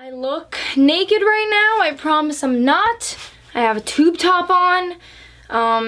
I look naked right now. I promise I'm not. I have a tube top on.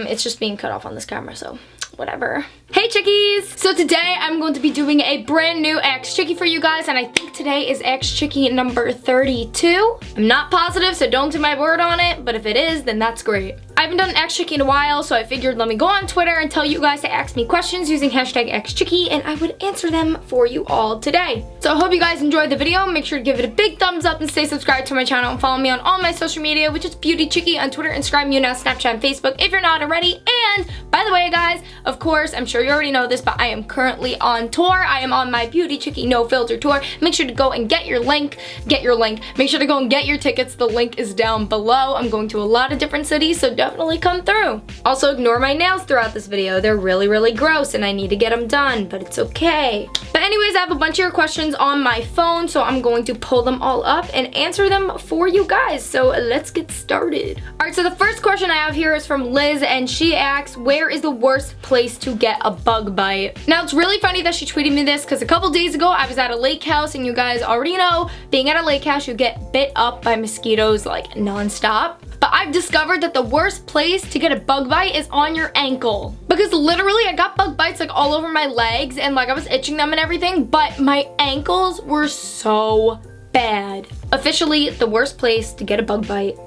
It's just being cut off on this camera, so whatever. Hey chickies! So today I'm going to be doing a brand new Ask Chickee for you guys, and I think today is Ask Chickee number 32. I'm not positive, so don't take my word on it, but if it is, then that's great. I haven't done Ask Chickee in a while, so I figured let me go on Twitter and tell you guys to ask me questions using hashtag Ask Chickee, and I would answer them for you all today. So I hope you guys enjoyed the video. Make sure to give it a big thumbs up and stay subscribed to my channel and follow me on all my social media, which is BeautyChickee on Twitter, Instagram, YouNow, Snapchat, and Facebook if you're not already. And by the way guys, of course, I'm sure you already know this, but I am currently on tour. I am on my BeautyChickee Nofilter tour. Make sure to go and get your link. Make sure to go and get your tickets. The link is down below. I'm going to a lot of different cities, so definitely come through. Also, ignore my nails throughout this video. They're really, really gross and I need to get them done, but it's okay. But anyways, I have a bunch of your questions on my phone, so I'm going to pull them all up and answer them for you guys. So let's get started. All right, so the first question I have here is from Liz, and she asks, where is the worst place to get a bug bite? Now, it's really funny that she tweeted me this because a couple days ago I was at a lake house, and you guys already know, being at a lake house, you get bit up by mosquitoes like non-stop. But I've discovered that the worst place to get a bug bite is on your ankle. Because literally I got bug bites like all over my legs and like I was itching them and everything, but my ankles were so bad. Officially the worst place to get a bug bite.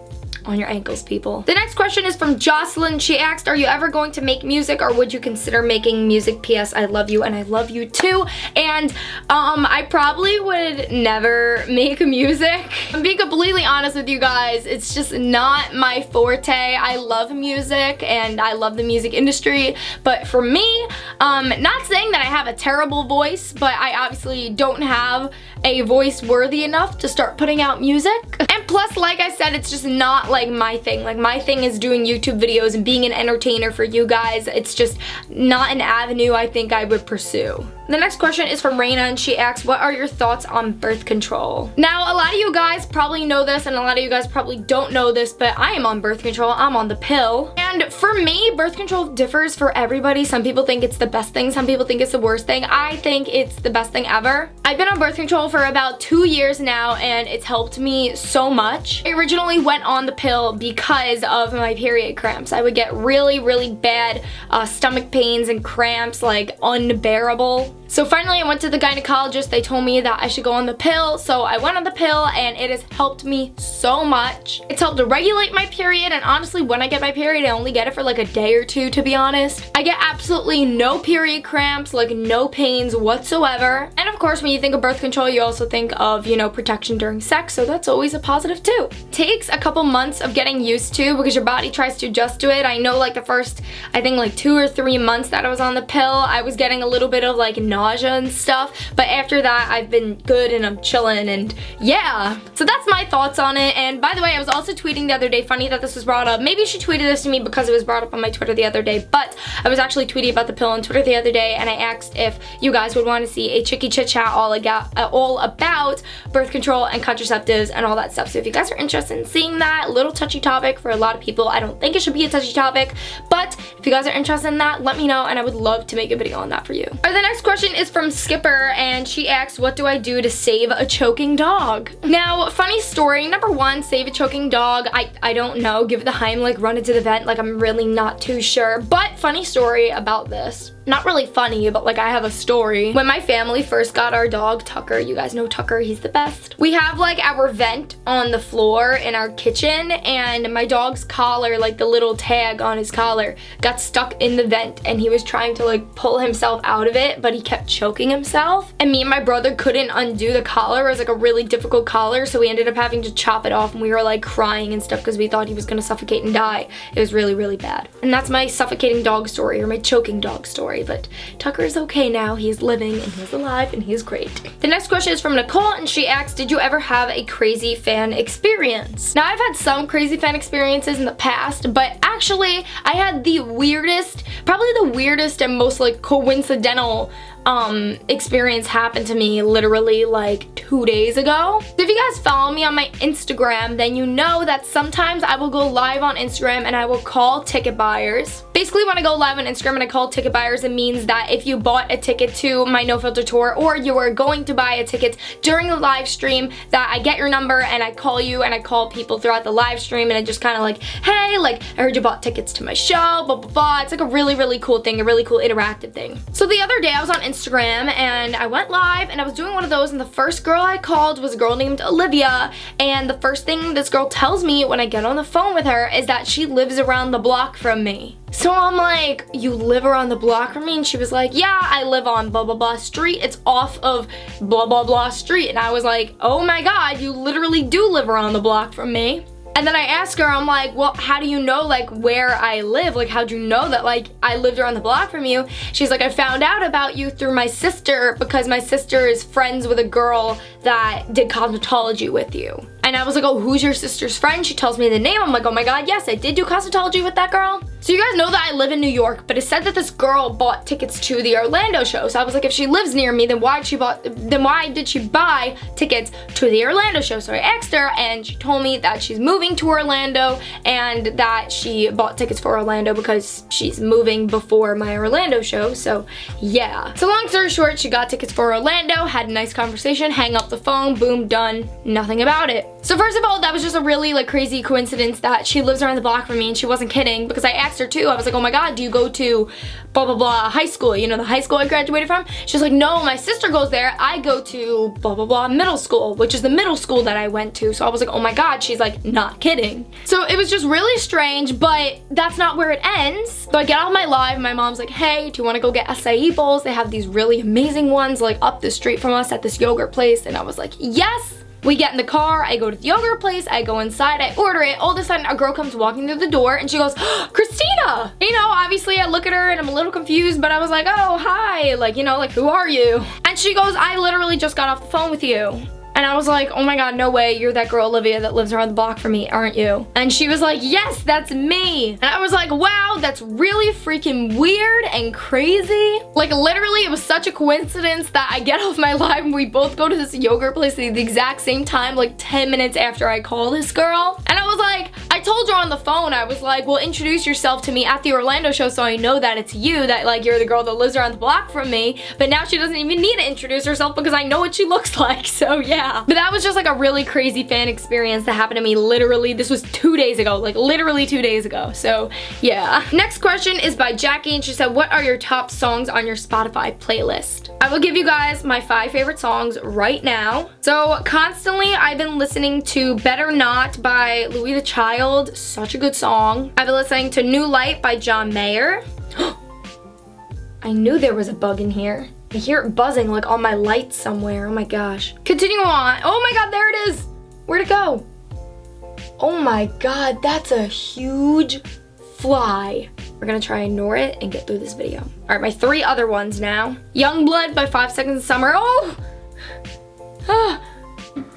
On your ankles, people. The next question is from Jocelyn. She asked, are you ever going to make music or would you consider making music? P.S. I love you and I love you too. And I probably would never make music. I'm being completely honest with you guys. It's just not my forte. I love music and I love the music industry. But for me, not saying that I have a terrible voice, but I obviously don't have a voice worthy enough to start putting out music. And plus, like I said, it's just not like my thing. Like my thing is doing YouTube videos and being an entertainer for you guys. It's just not an avenue I think I would pursue. The next question is from Raina, and she asks, what are your thoughts on birth control? Now, a lot of you guys probably know this and a lot of you guys probably don't know this, but I am on birth control. I'm on the pill. And for me, birth control differs for everybody. Some people think it's the best thing. Some people think it's the worst thing. I think it's the best thing ever. I've been on birth control for about 2 years now and it's helped me so much. I originally went on the pill because of my period cramps. I would get really, really bad stomach pains and cramps, like unbearable. So finally I went to the gynecologist. They told me that I should go on the pill, so I went on the pill and it has helped me so much. It's helped to regulate my period, and honestly when I get my period I only get it for like a day or two, to be honest. I get absolutely no period cramps, like no pains whatsoever. And of course when you think of birth control you also think of, you know, protection during sex, so that's always a positive too. Takes a couple months of getting used to because your body tries to adjust to it. I know like the first, I think like 2 or 3 months that I was on the pill, I was getting a little bit of like nausea and stuff, but after that I've been good and I'm chilling, and yeah. So that's my thoughts on it. And by the way, I was also tweeting the other day, funny that this was brought up. Maybe she tweeted this to me because it was brought up on my Twitter the other day, but I was actually tweeting about the pill on Twitter the other day, and I asked if you guys would want to see a Chickee chit chat all about birth control and contraceptives and all that stuff. So if you guys are interested in seeing that, a little touchy topic for a lot of people. I don't think it should be a touchy topic, but if you guys are interested in that, let me know and I would love to make a video on that for you. Or the next question is from Skipper, and she asks, what do I do to save a choking dog? Now, funny story. Number one, save a choking dog. I don't know. Give it the Heimlich, run it to the vet. Like, I'm really not too sure. But funny story about this. Not really funny, but like I have a story. When my family first got our dog, Tucker, you guys know Tucker, he's the best. We have like our vent on the floor in our kitchen, and my dog's collar, like the little tag on his collar, got stuck in the vent, and he was trying to like pull himself out of it, but he kept choking himself. And me and my brother couldn't undo the collar. It was like a really difficult collar, so we ended up having to chop it off, and we were like crying and stuff because we thought he was gonna suffocate and die. It was really, really bad. And that's my suffocating dog story, or my choking dog story. But Tucker is okay now. He's living and he's alive and he's great. The next question is from Nicole, and she asks, did you ever have a crazy fan experience? Now, I've had some crazy fan experiences in the past, but actually I had the weirdest, probably the weirdest and most like coincidental experience happened to me literally like 2 days ago. So if you guys follow me on my Instagram, then you know that sometimes I will go live on Instagram and I will call ticket buyers. Basically, when I go live on Instagram and I call ticket buyers, it means that if you bought a ticket to my Nofilter tour or you were going to buy a ticket during the live stream, that I get your number and I call you and I call people throughout the live stream and I just kind of like, hey, like, I heard you bought tickets to my show, blah, blah, blah. It's like a really, really cool thing, a really cool interactive thing. So the other day I was on Instagram and I went live and I was doing one of those, and the first girl I called was a girl named Olivia, and the first thing this girl tells me when I get on the phone with her is that she lives around the block from me. So I'm like, you live around the block from me? And she was like, yeah, I live on blah, blah, blah street. It's off of blah, blah, blah street. And I was like, oh my God, you literally do live around the block from me. And then I asked her, I'm like, well, how do you know, like, where I live? Like, how'd you know that, like, I lived around the block from you? She's like, I found out about you through my sister because my sister is friends with a girl that did cosmetology with you. And I was like, oh, who's your sister's friend? She tells me the name. I'm like, oh my God, yes, I did do cosmetology with that girl. So you guys know that I live in New York, but it said that this girl bought tickets to the Orlando show. So I was like, if she lives near me, then why did she buy tickets to the Orlando show? So I asked her and she told me that she's moving to Orlando and that she bought tickets for Orlando because she's moving before my Orlando show. So yeah. So long story short, she got tickets for Orlando, had a nice conversation, hang up the phone, boom, done, nothing about it. So first of all, that was just a really like crazy coincidence that she lives around the block from me, and she wasn't kidding because I asked her too. I was like, oh my God, do you go to blah, blah, blah high school? You know, the high school I graduated from? She's like, no, my sister goes there. I go to blah, blah, blah middle school, which is the middle school that I went to. So I was like, oh my God, she's like, not kidding. So it was just really strange, but that's not where it ends. So I get off my live and my mom's like, hey, do you want to go get acai bowls? They have these really amazing ones like up the street from us at this yogurt place. And I was like, yes. We get in the car, I go to the yogurt place, I go inside, I order it. All of a sudden, a girl comes walking through the door and she goes, oh, Christina! You know, obviously I look at her and I'm a little confused, but I was like, oh, hi, like, you know, like, who are you? And she goes, I literally just got off the phone with you. And I was like, oh my God, no way, you're that girl Olivia that lives around the block from me, aren't you? And she was like, yes, that's me. And I was like, wow, that's really freaking weird and crazy. Like literally, it was such a coincidence that I get off my live and we both go to this yogurt place at the exact same time, like 10 minutes after I call this girl. And I was like, I told her on the phone, I was like, well, introduce yourself to me at the Orlando show so I know that it's you, that like you're the girl that lives around the block from me. But now she doesn't even need to introduce herself because I know what she looks like, so yeah. But that was just like a really crazy fan experience that happened to me literally, this was 2 days ago, like literally 2 days ago, so yeah. Next question is by Jackie, and she said, what are your top songs on your Spotify playlist? I will give you guys my 5 favorite songs right now. So constantly I've been listening to Better Not by Louis the Child, such a good song. I've been listening to New Light by John Mayer. I knew there was a bug in here. I hear it buzzing like on my light somewhere. Oh my gosh. Continue on. Oh my God, there it is. Where'd it go? Oh my God, that's a huge fly. We're gonna try and ignore it and get through this video. All right, my 3 other ones now. Youngblood by 5 Seconds of Summer. Oh! Ah.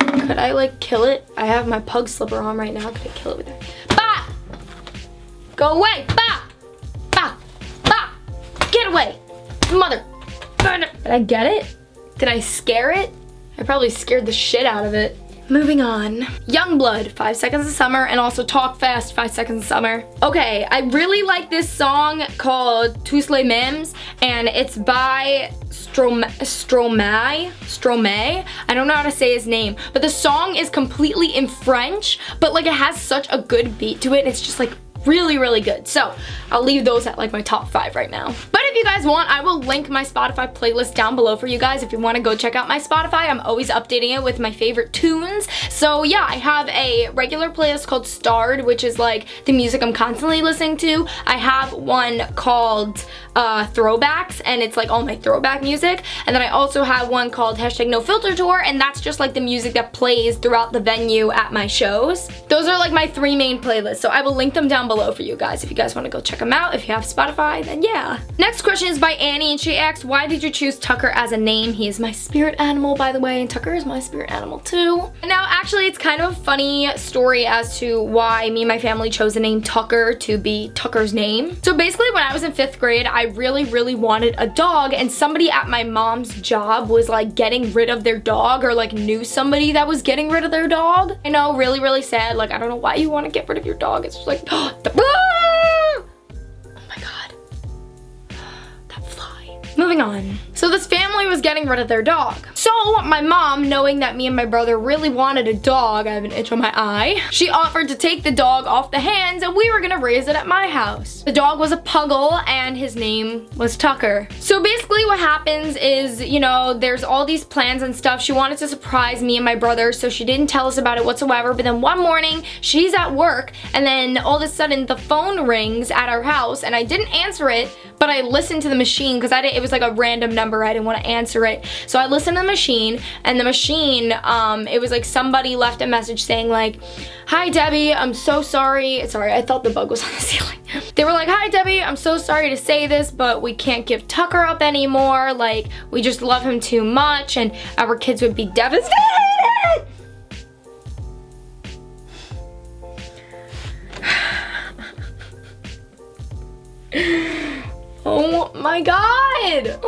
Could I like kill it? I have my pug slipper on right now. Could I kill it with that? Bah! Go away! Bah! Bah! Bah! Get away! Mother! Did I get it? Did I scare it? I probably scared the shit out of it. Moving on. Youngblood, 5 Seconds of Summer, and also Talk Fast, 5 Seconds of Summer. Okay, I really like this song called Tous les Mêmes, and it's by Stromae. I don't know how to say his name, but the song is completely in French, but like it has such a good beat to it, and it's just like really, really good. So I'll leave those at like my top 5 right now. But if you guys want, I will link my Spotify playlist down below for you guys. If you want to go check out my Spotify, I'm always updating it with my favorite tunes. So yeah, I have a regular playlist called Starred, which is like the music I'm constantly listening to. I have one called Throwbacks, and it's like all my throwback music. And then I also have one called #Nofilter Tour, and that's just like the music that plays throughout the venue at my shows. Those are like my 3 main playlists, so I will link them down below for you guys if you guys want to go check them out. If you have Spotify, then yeah. Next question is by Annie, and she asks, why did you choose Tucker as a name? He is my spirit animal, by the way, and Tucker is my spirit animal too. Now actually, it's kind of a funny story as to why me and my family chose the name Tucker to be Tucker's name. So basically, when I was in 5th grade, I really wanted a dog, and somebody at my mom's job was like getting rid of their dog, or like knew somebody that was getting rid of their dog. I know, really sad. Like, I don't know why you want to get rid of your dog. It's just like, oh my God. moving on. So this family was getting rid of their dog. So my mom, knowing that me and my brother really wanted a dog, I have an itch on my eye, she offered to take the dog off the hands and we were gonna raise it at my house. The dog was a puggle and his name was Tucker. So basically what happens is, you know, there's all these plans and stuff. She wanted to surprise me and my brother, so she didn't tell us about it whatsoever. But then one morning, she's at work and then all of a sudden the phone rings at our house and I didn't answer it, but I listened to the machine because it was like a random number. I didn't want to answer it. So I listened to the machine and the machine, it was like somebody left a message saying like, "Hi Debbie, I'm so sorry." Sorry, I thought the bug was on the ceiling. They were like, "Hi Debbie, I'm so sorry to say this, but we can't give Tucker up anymore. Like, we just love him too much and our kids would be devastated." Oh my god!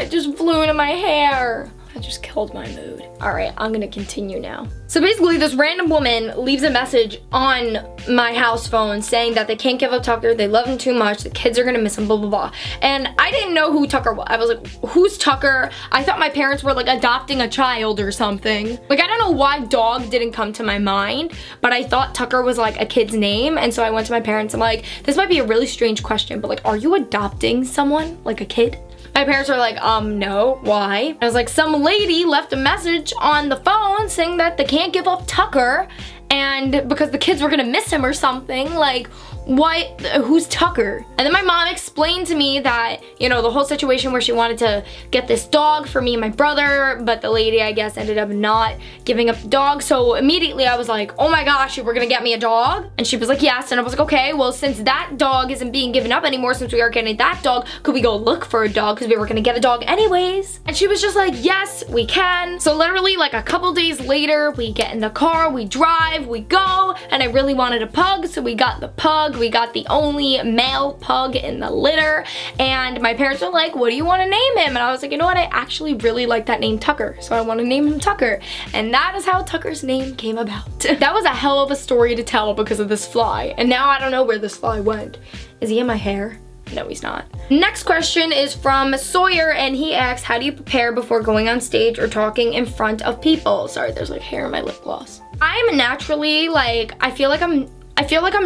It just flew into my hair. That just killed my mood. Alright, I'm gonna continue now. So basically this random woman leaves a message on my house phone saying that they can't give up Tucker, they love him too much, the kids are gonna miss him, blah blah blah. And I didn't know who Tucker was. I was like, who's Tucker? I thought my parents were like adopting a child or something. Like, I don't know why dog didn't come to my mind, but I thought Tucker was like a kid's name. And so I went to my parents, I'm like, this might be a really strange question, but like, are you adopting someone, like a kid? My parents were like, no, why? I was like, some lady left a message on the phone saying that they can't give up Tucker and because the kids were gonna miss him or something. Like, what? Who's Tucker? And then my mom explained to me that, you know, the whole situation where she wanted to get this dog for me and my brother, but the lady, I guess, ended up not giving up the dog. So immediately I was like, oh my gosh, you were gonna get me a dog? And she was like, yes. And I was like, okay, well, since that dog isn't being given up anymore, since we are getting that dog, could we go look for a dog? Because we were gonna get a dog anyways. And she was just like, yes, we can. So literally like a couple days later, we get in the car, we drive, we go, and I really wanted a pug, so we got the pug. We got the only male pug in the litter, and my parents were like, what do you want to name him? And I was like, you know what, I actually really like that name Tucker, so I want to name him Tucker. And that is how Tucker's name came about. That was a hell of a story to tell because of this fly, and now I don't know where this fly went. Is he in my hair? No, he's not. Next question is from Sawyer, and he asks, how do you prepare before going on stage or talking in front of people? Sorry, there's like hair in my lip gloss. I'm naturally like, I feel like I'm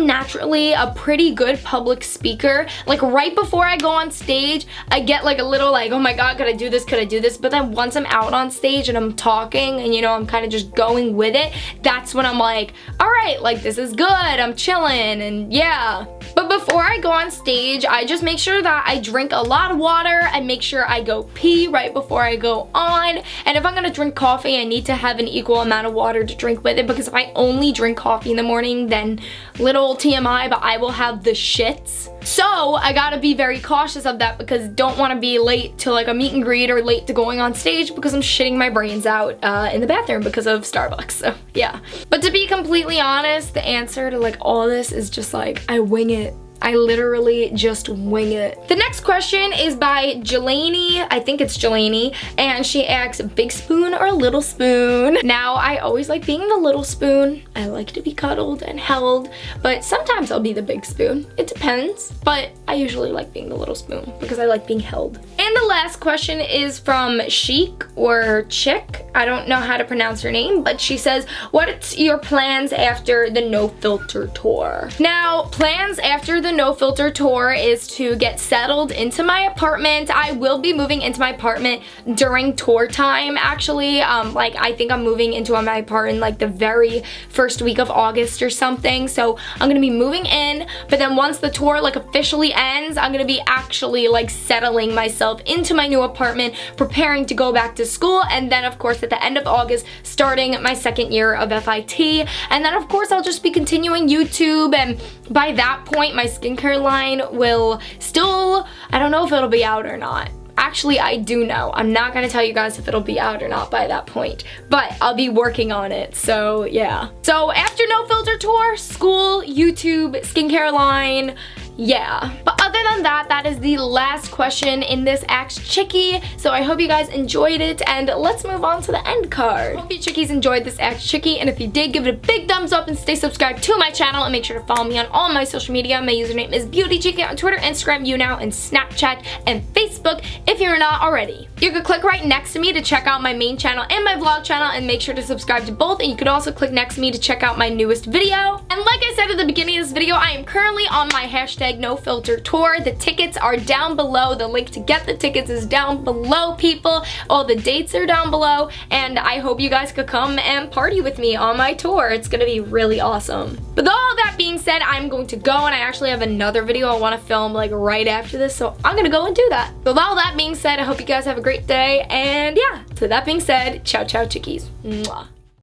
naturally a pretty good public speaker. Like right before I go on stage, I get like a little like, oh my god, could I do this? Could I do this? But then once I'm out on stage and I'm talking and, you know, I'm kind of just going with it, that's when I'm like, all right, like this is good, I'm chilling, and yeah. But before I go on stage, I just make sure that I drink a lot of water. I make sure I go pee right before I go on. And if I'm gonna drink coffee, I need to have an equal amount of water to drink with it, because if I only drink coffee in the morning, then little TMI, but I will have the shits. So I gotta be very cautious of that, because don't want to be late to like a meet and greet or late to going on stage because I'm shitting my brains out in the bathroom because of Starbucks. So yeah. But to be completely honest, the answer to like all this is just like, I wing it. I literally just wing it. The next question is by Jelani. I think it's Jelani, and she asks, big spoon or little spoon? Now, I always like being the little spoon. I like to be cuddled and held, but sometimes I'll be the big spoon. It depends, but I usually like being the little spoon because I like being held. And the last question is from Chic or Chick. I don't know how to pronounce her name, but she says, what's your plans after the Nofilter tour? Now, plans after the Nofilter tour is to get settled into my apartment. I will be moving into my apartment during tour time, actually. Like, I think I'm moving into my apartment like the very first week of August or something. So I'm gonna be moving in, but then once the tour like officially ends, I'm gonna be actually like settling myself into my new apartment, preparing to go back to school, and then of course at the end of August, starting my second year of FIT. And then of course I'll just be continuing YouTube, and by that point my skincare line will still, I don't know if it'll be out or not. Actually, I do know. I'm not gonna tell you guys if it'll be out or not by that point, but I'll be working on it, so yeah. So after Nofilter tour, school, YouTube, skincare line, yeah. But other than that, that is the last question in this Ask Chickee. So I hope you guys enjoyed it, and let's move on to the end card. Hope you chickies enjoyed this Ask Chickee, and if you did, give it a big thumbs up and stay subscribed to my channel, and make sure to follow me on all my social media. My username is BeautyChickee on Twitter, Instagram, YouNow, and Snapchat, and Facebook if you're not already. You could click right next to me to check out my main channel and my vlog channel, and make sure to subscribe to both, and you could also click next to me to check out my newest video. And like I said at the beginning of this video, I am currently on my hashtag Nofilter tour. The tickets are down below. The link to get the tickets is down below, people. All the dates are down below, and I hope you guys could come and party with me on my tour. It's gonna be really awesome. But all that being said, I'm going to go, and I actually have another video I want to film like right after this, so I'm gonna go and do that. With all that being said, I hope you guys have a great day, and yeah, so that being said, ciao ciao chickies. Mwah.